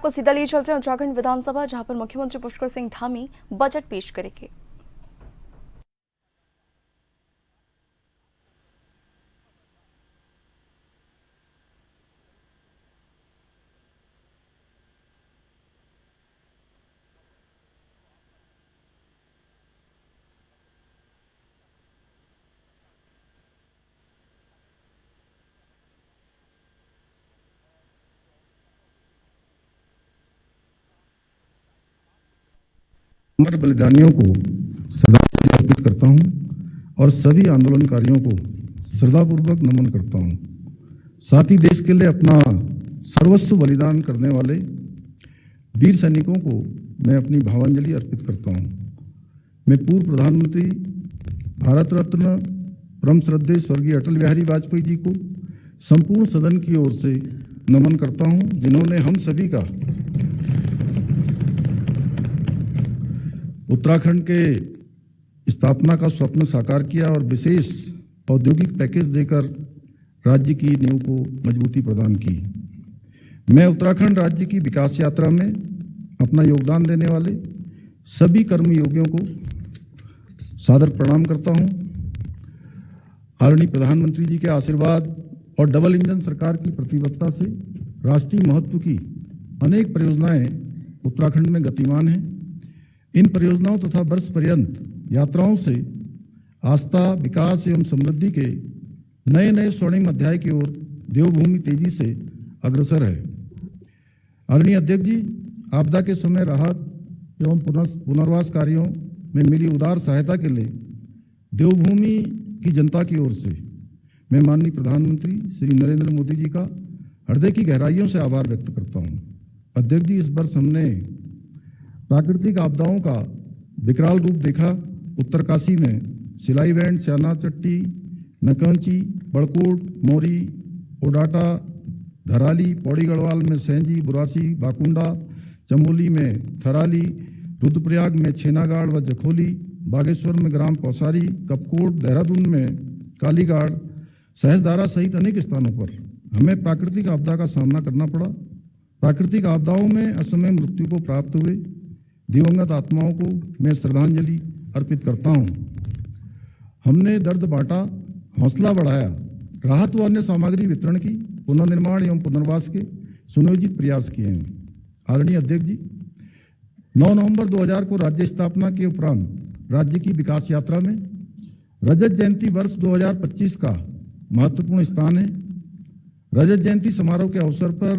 को सीधा लिए चलते हैं उत्तराखंड विधानसभा, जहां पर मुख्यमंत्री पुष्कर सिंह धामी बजट पेश करेंगे। अमर बलिदानियों को श्रद्धांजलि अर्पित करता हूं और सभी आंदोलनकारियों को श्रद्धापूर्वक नमन करता हूं। साथ ही देश के लिए अपना सर्वस्व बलिदान करने वाले वीर सैनिकों को मैं अपनी भावांजलि अर्पित करता हूं। मैं पूर्व प्रधानमंत्री भारत रत्न परम श्रद्धेय स्वर्गीय अटल बिहारी वाजपेयी जी को संपूर्ण सदन की ओर से नमन करता हूं, जिन्होंने हम सभी का उत्तराखंड के स्थापना का स्वप्न साकार किया और विशेष औद्योगिक पैकेज देकर राज्य की नींव को मजबूती प्रदान की। मैं उत्तराखंड राज्य की विकास यात्रा में अपना योगदान देने वाले सभी कर्मयोगियों को सादर प्रणाम करता हूं। आदरणीय प्रधानमंत्री जी के आशीर्वाद और डबल इंजन सरकार की प्रतिबद्धता से राष्ट्रीय महत्व की अनेक परियोजनाएं उत्तराखंड में गतिमान हैं। इन परियोजनाओं तथा वर्ष पर्यंत यात्राओं से आस्था, विकास एवं समृद्धि के नए नए स्वर्णिम अध्याय की ओर देवभूमि तेजी से अग्रसर है। आदरणीय अध्यक्ष जी, आपदा के समय राहत एवं पुनर्वास कार्यों में मिली उदार सहायता के लिए देवभूमि की जनता की ओर से मैं माननीय प्रधानमंत्री श्री नरेंद्र मोदी जी का हृदय की गहराइयों से आभार व्यक्त करता हूं। अध्यक्ष जी, इस वर्ष हमने प्राकृतिक आपदाओं का विकराल रूप देखा। उत्तरकाशी में सिलाई बैंड, स्याना चट्टी, नकंची, बड़कोट, मोरी, ओडाटा, धराली, पौड़ी गढ़वाल में सेंजी, बुरासी, बाकुंडा, चमोली में थराली, रुद्रप्रयाग में छेनागाड़ व जखोली, बागेश्वर में ग्राम पौसारी, कपकोट, देहरादून में कालीगाड़, सहसदारा सहित अनेक स्थानों पर हमें प्राकृतिक आपदा का सामना करना पड़ा। प्राकृतिक आपदाओं में असमय मृत्यु को प्राप्त हुए दिवंगत आत्माओं को मैं श्रद्धांजलि अर्पित करता हूं। हमने दर्द बांटा, हौसला बढ़ाया, राहत व अन्य सामग्री वितरण की, पुनर्निर्माण एवं पुनर्वास के सुनियोजित प्रयास किए हैं। आदरणीय अध्यक्ष जी, 9 नवंबर 2000 को राज्य स्थापना के उपरांत राज्य की विकास यात्रा में रजत जयंती वर्ष 2025 का महत्वपूर्ण स्थान है। रजत जयंती समारोह के अवसर पर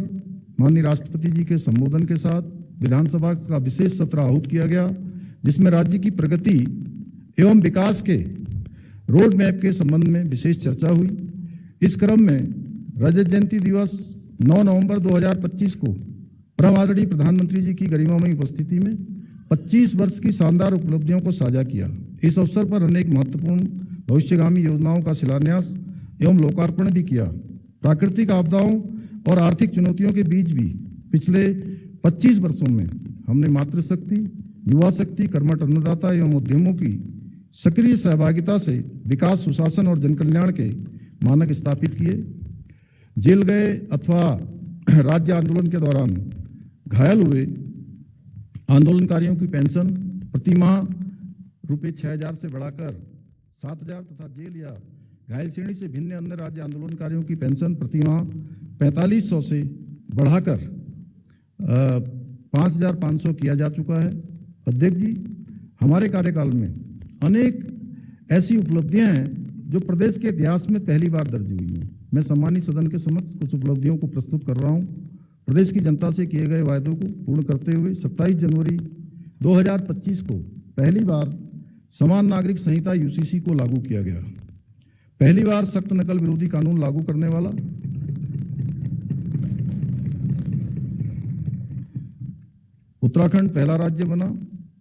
माननीय राष्ट्रपति जी के संबोधन के साथ विधानसभा का विशेष सत्र आहूत किया गया, जिसमें राज्य की प्रगति एवं विकास के रोड मैप के संबंध में विशेष चर्चा हुई। इस क्रम में रजत जयंती दिवस 9 नवंबर 2025 को परम आदरणीय प्रधानमंत्री जी की गरिमामयी उपस्थिति में 25 वर्ष की शानदार उपलब्धियों को साझा किया। इस अवसर पर अनेक महत्वपूर्ण भविष्यगामी योजनाओं का शिलान्यास एवं लोकार्पण भी किया। प्राकृतिक आपदाओं और आर्थिक चुनौतियों के बीच भी पिछले 25 वर्षों में हमने मातृशक्ति, युवा शक्ति, कर्मठ अन्नदाता एवं उद्यमों की सक्रिय सहभागिता से विकास, सुशासन और जनकल्याण के मानक स्थापित किए। जेल गए अथवा राज्य आंदोलन के दौरान घायल हुए आंदोलनकारियों की पेंशन प्रतिमाह रुपये 6000 से बढ़ाकर 7000 तथा जेल या घायल श्रेणी से भिन्न अन्य राज्य आंदोलनकारियों की पेंशन प्रतिमाह 4500 से बढ़ाकर 5500 किया जा चुका है। अध्यक्ष जी, हमारे कार्यकाल में अनेक ऐसी उपलब्धियां हैं जो प्रदेश के इतिहास में पहली बार दर्ज हुई हैं। मैं सम्मानित सदन के समक्ष कुछ उपलब्धियों को प्रस्तुत कर रहा हूं। प्रदेश की जनता से किए गए वायदों को पूर्ण करते हुए 27 जनवरी 2025 को पहली बार समान नागरिक संहिता यूसीसी को लागू किया गया। पहली बार सख्त नकल विरोधी कानून लागू करने वाला उत्तराखंड पहला राज्य बना।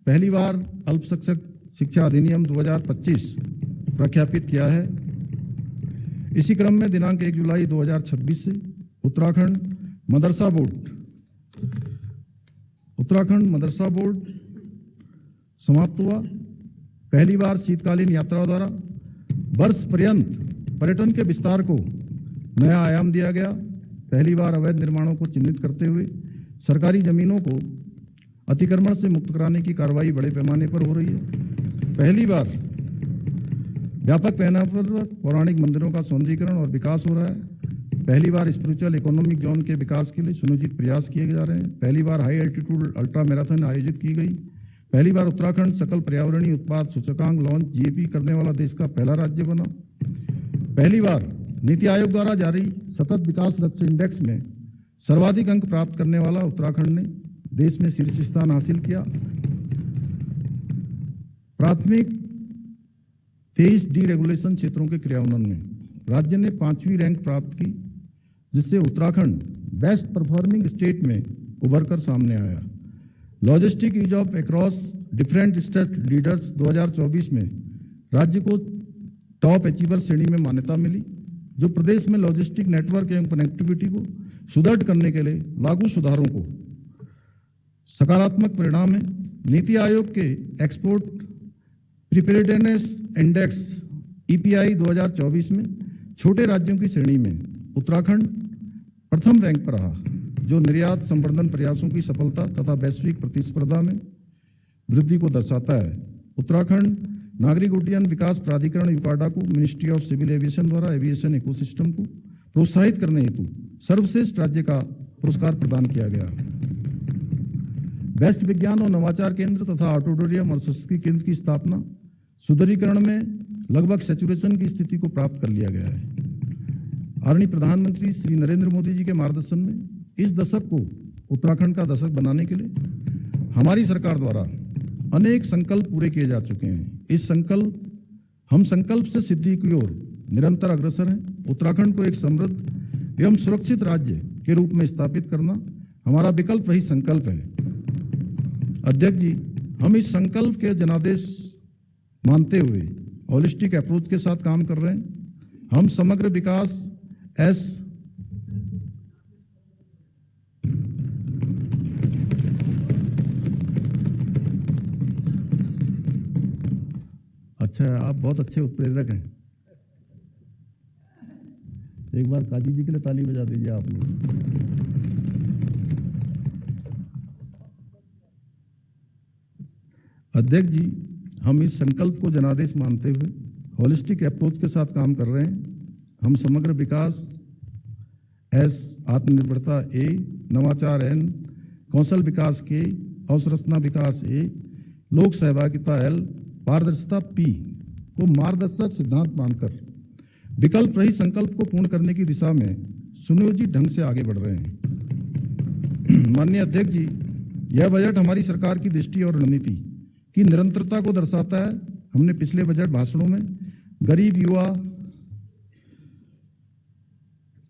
पहली बार अल्पसंख्यक शिक्षा अधिनियम 2025 प्रख्यापित किया है। इसी क्रम में दिनांक 1 जुलाई 2026 से उत्तराखंड मदरसा बोर्ड समाप्त हुआ। पहली बार शीतकालीन यात्रा द्वारा वर्ष पर्यंत पर्यटन के विस्तार को नया आयाम दिया गया। पहली बार अवैध निर्माणों को चिन्हित करते हुए सरकारी जमीनों को अतिक्रमण से मुक्त कराने की कार्रवाई बड़े पैमाने पर हो रही है। पहली बार व्यापक पैमाने पर पौराणिक मंदिरों का सौंदर्यीकरण और विकास हो रहा है। पहली बार स्पिरिचुअल इकोनॉमिक जोन के विकास के लिए सुनियोजित प्रयास किए जा रहे हैं। पहली बार हाई एल्टीट्यूड अल्ट्रा मैराथन आयोजित की गई। पहली बार उत्तराखंड सकल पर्यावरणीय उत्पाद सूचकांक लॉन्च जीएपी करने वाला देश का पहला राज्य बना। पहली बार नीति आयोग द्वारा जारी सतत विकास लक्ष्य इंडेक्स में सर्वाधिक अंक प्राप्त करने वाला उत्तराखंड ने देश में शीर्ष स्थान हासिल किया। प्राथमिक 23 डीरेगुलेशन क्षेत्रों के क्रियान्वयन में राज्य ने 5वीं रैंक प्राप्त की, जिससे उत्तराखंड बेस्ट परफॉर्मिंग स्टेट में उभर कर सामने आया। Logistic ease of across different state leaders 2024 में राज्य को टॉप अचीवर श्रेणी में मान्यता मिली, जो प्रदेश में लॉजिस्टिक नेटवर्क एवं कनेक्टिविटी को सुदृढ़ करने के लिए लागू सुधारों को सकारात्मक परिणाम है। नीति आयोग के एक्सपोर्ट प्रिपेरेडनेस इंडेक्स ईपीआई 2024 में छोटे राज्यों की श्रेणी में उत्तराखंड प्रथम रैंक पर रहा, जो निर्यात संवर्धन प्रयासों की सफलता तथा वैश्विक प्रतिस्पर्धा में वृद्धि को दर्शाता है। उत्तराखंड नागरिक उड्डयन विकास प्राधिकरण यूकाडा को मिनिस्ट्री ऑफ सिविल एविएशन द्वारा एविएशन इकोसिस्टम को प्रोत्साहित करने हेतु सर्वश्रेष्ठ राज्य का पुरस्कार प्रदान किया गया। बेस्ट विज्ञान और नवाचार केंद्र तथा ऑडिटोरियम और संस्कृति केंद्र की स्थापना सुदृढ़ीकरण में लगभग सैचुरेशन की स्थिति को प्राप्त कर लिया गया है। आदरणीय प्रधानमंत्री श्री नरेंद्र मोदी जी के मार्गदर्शन में इस दशक को उत्तराखंड का दशक बनाने के लिए हमारी सरकार द्वारा अनेक संकल्प पूरे किए जा चुके हैं। हम संकल्प से सिद्धि की ओर निरंतर अग्रसर हैं। उत्तराखंड को एक समृद्ध एवं सुरक्षित राज्य के रूप में स्थापित करना हमारा विकल्प रहित संकल्प है। अध्यक्ष जी, हम इस संकल्प के जनादेश मानते हुए होलिस्टिक अप्रोच के साथ काम कर रहे हैं। हम समग्र विकास अच्छा, आप बहुत अच्छे उत्प्रेरक हैं। एक बार काजी जी के लिए ताली बजा दीजिए आप लोग। अध्यक्ष जी, हम इस संकल्प को जनादेश मानते हुए होलिस्टिक अप्रोच के साथ काम कर रहे हैं। हम समग्र विकास एस, आत्मनिर्भरता ए, नवाचार एन, कौशल विकास के, अवसंरचना विकास ए, लोक सहभागिता एल, पारदर्शिता पी को मार्गदर्शक सिद्धांत मानकर विकल्प रहित संकल्प को पूर्ण करने की दिशा में सुनियोजित ढंग से आगे बढ़ रहे हैं। माननीय अध्यक्ष जी, यह बजट हमारी सरकार की दृष्टि और रणनीति की निरंतरता को दर्शाता है। हमने पिछले बजट भाषणों में गरीब, युवा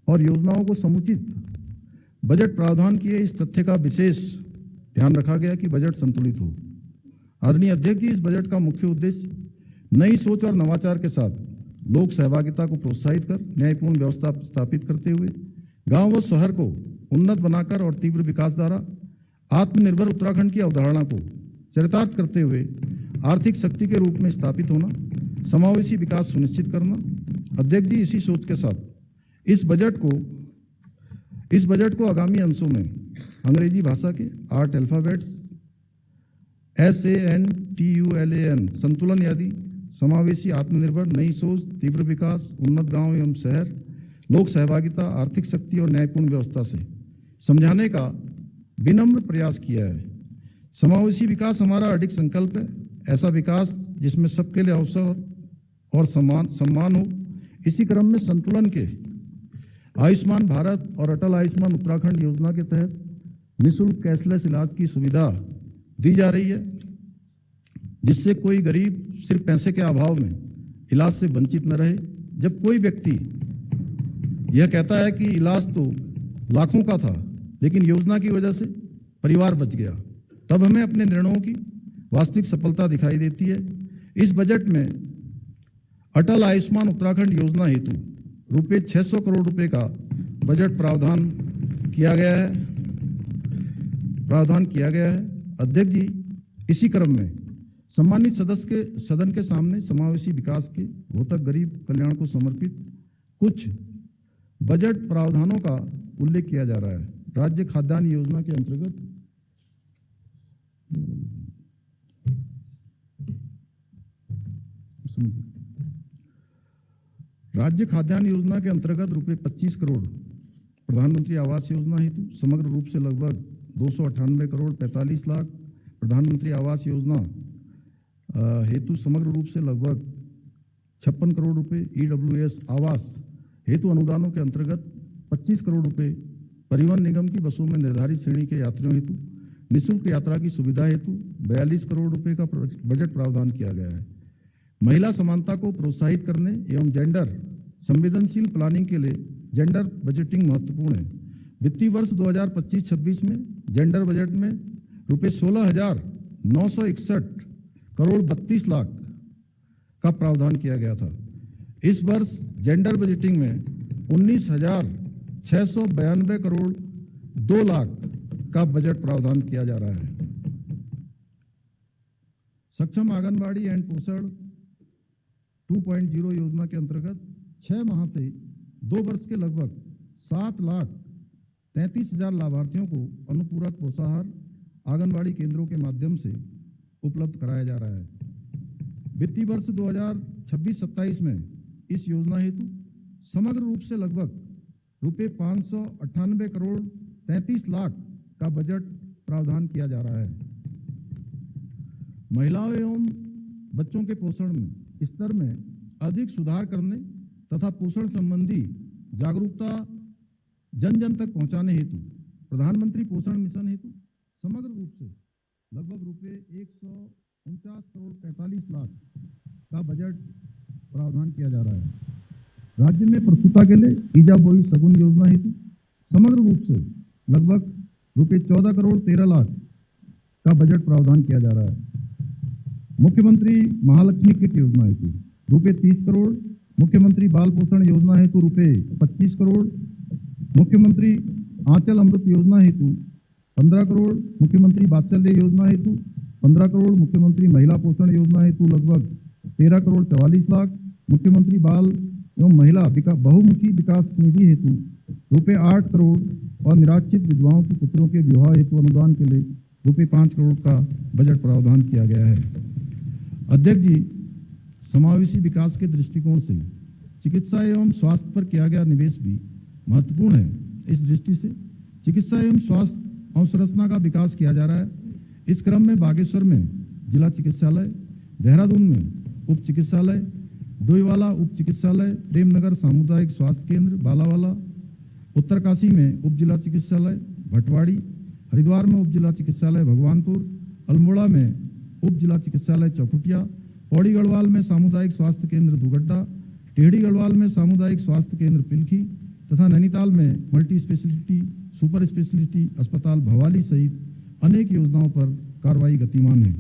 और योजनाओं को समुचित बजट प्रावधान किए, इस तथ्य का विशेष ध्यान रखा गया कि बजट संतुलित हो। आदरणीय अध्यक्ष जी, इस बजट का मुख्य उद्देश्य नई सोच और नवाचार के साथ लोक सहभागिता को प्रोत्साहित कर न्यायपूर्ण व्यवस्था स्थापित करते हुए गांव व शहर को उन्नत बनाकर और तीव्र विकास द्वारा आत्मनिर्भर उत्तराखंड की अवधारणा को चरितार्थ करते हुए आर्थिक शक्ति के रूप में स्थापित होना, समावेशी विकास सुनिश्चित करना। अध्यक्ष जी, इसी सोच के साथ इस बजट को आगामी अंशों में अंग्रेजी भाषा के 8 अल्फाबेट्स SANTULAN संतुलन आदि, समावेशी, आत्मनिर्भर, नई सोच, तीव्र विकास, उन्नत गांव एवं शहर, लोक सहभागिता, आर्थिक शक्ति और न्यायपूर्ण व्यवस्था से समझाने का विनम्र प्रयास किया है। समावेशी विकास हमारा अडिग संकल्प है, ऐसा विकास जिसमें सबके लिए अवसर और सम्मान हो। इसी क्रम में संतुलन के आयुष्मान भारत और अटल आयुष्मान उत्तराखंड योजना के तहत निःशुल्क कैशलेस इलाज की सुविधा दी जा रही है, जिससे कोई गरीब सिर्फ पैसे के अभाव में इलाज से वंचित न रहे। जब कोई व्यक्ति यह कहता है कि इलाज तो लाखों का था लेकिन योजना की वजह से परिवार बच गया, तब हमें अपने निर्णयों की वास्तविक सफलता दिखाई देती है। इस बजट में अटल आयुष्मान उत्तराखंड योजना हेतु रुपये 600 करोड़ रुपए का बजट प्रावधान किया गया है। अध्यक्ष जी, इसी क्रम में सम्मानित सदन के सामने समावेशी विकास के रोहतक गरीब कल्याण को समर्पित कुछ बजट प्रावधानों का उल्लेख किया जा रहा है। राज्य खाद्यान्न योजना के अंतर्गत राज्य खाद्यान्न योजना के अंतर्गत रुपये 25 करोड़ प्रधानमंत्री आवास योजना हेतु समग्र रूप से लगभग 298 करोड़ 45 लाख प्रधानमंत्री आवास योजना हेतु समग्र रूप से लगभग 56 करोड़ रुपए ईडब्ल्यूएस आवास हेतु अनुदानों के अंतर्गत 25 करोड़ रुपए परिवहन निगम की बसों में निर्धारित श्रेणी के यात्रियों हेतु निःशुल्क यात्रा की सुविधा हेतु 42 करोड़ रुपए का बजट प्रावधान किया गया है। महिला समानता को प्रोत्साहित करने एवं जेंडर संवेदनशील प्लानिंग के लिए जेंडर बजटिंग महत्वपूर्ण है। वित्तीय वर्ष 2025-26 में जेंडर बजट में रुपये 16,961 करोड़ 32 लाख का प्रावधान किया गया था। इस वर्ष जेंडर बजटिंग में 19,692 करोड़ 2 लाख का बजट प्रावधान किया जा रहा है। सक्षम आंगनबाड़ी एंड पोषण 2.0 योजना के अंतर्गत 6 माह से 2 वर्ष के लगभग 7,33,000 लाभार्थियों को अनुपूरक पोषाहार आंगनबाड़ी केंद्रों के माध्यम से उपलब्ध कराया जा रहा है। वित्तीय वर्ष 2026-27 में इस योजना हेतु समग्र रूप से लगभग रुपये 598 करोड़ 33 लाख का बजट प्रावधान किया जा रहा है। महिलाओं एवं बच्चों के पोषण में स्तर में अधिक सुधार करने तथा पोषण संबंधी जागरूकता जन जन तक पहुंचाने हेतु प्रधानमंत्री पोषण मिशन हेतु समग्र रूप से लगभग रुपये 149 करोड़ 45 लाख का बजट प्रावधान किया जा रहा है। राज्य में प्रसूता के लिए ईजा बोई सगुन योजना हेतु समग्र रूप से लगभग रुपये 14 करोड़ 13 लाख का बजट प्रावधान किया जा रहा है। मुख्यमंत्री महालक्ष्मी किट योजना हेतु रुपये 30 करोड़, मुख्यमंत्री बाल पोषण योजना हेतु रुपये 25 करोड़, मुख्यमंत्री आंचल अमृत योजना हेतु 15 करोड़, मुख्यमंत्री वात्सल्य योजना हेतु 15 करोड़, मुख्यमंत्री महिला पोषण योजना हेतु लगभग 13 करोड़ 44 लाख, मुख्यमंत्री बाल एवं महिला बहुमुखी विकास निधि हेतु रुपये 8 करोड़ और निराश्रित विधवाओं के पुत्रों के विवाह हेतु अनुदान के लिए रुपये 5 करोड़ का बजट प्रावधान किया गया है। अध्यक्ष जी, समावेशी विकास के दृष्टिकोण से चिकित्सा एवं स्वास्थ्य पर किया गया निवेश भी महत्वपूर्ण है। इस दृष्टि से चिकित्सा एवं स्वास्थ्य अवसंरचना का विकास किया जा रहा है। इस क्रम में बागेश्वर में जिला चिकित्सालय, देहरादून में उप चिकित्सालय, डोईवाला उप चिकित्सालय, प्रेमनगर सामुदायिक स्वास्थ्य केंद्र बालावाला, उत्तरकाशी में उप जिला चिकित्सालय भटवाड़ी, हरिद्वार में उप जिला चिकित्सालय भगवानपुर, अल्मोड़ा में उप जिला चिकित्सालय चौखुटिया, पौड़ी गढ़वाल में सामुदायिक स्वास्थ्य केंद्र दुगड्डा, टेहड़ी गढ़वाल में सामुदायिक स्वास्थ्य केंद्र पिलखी तथा नैनीताल में मल्टी स्पेशलिटी सुपर स्पेशलिटी अस्पताल भवाली सहित अनेक योजनाओं पर कार्रवाई गतिमान है।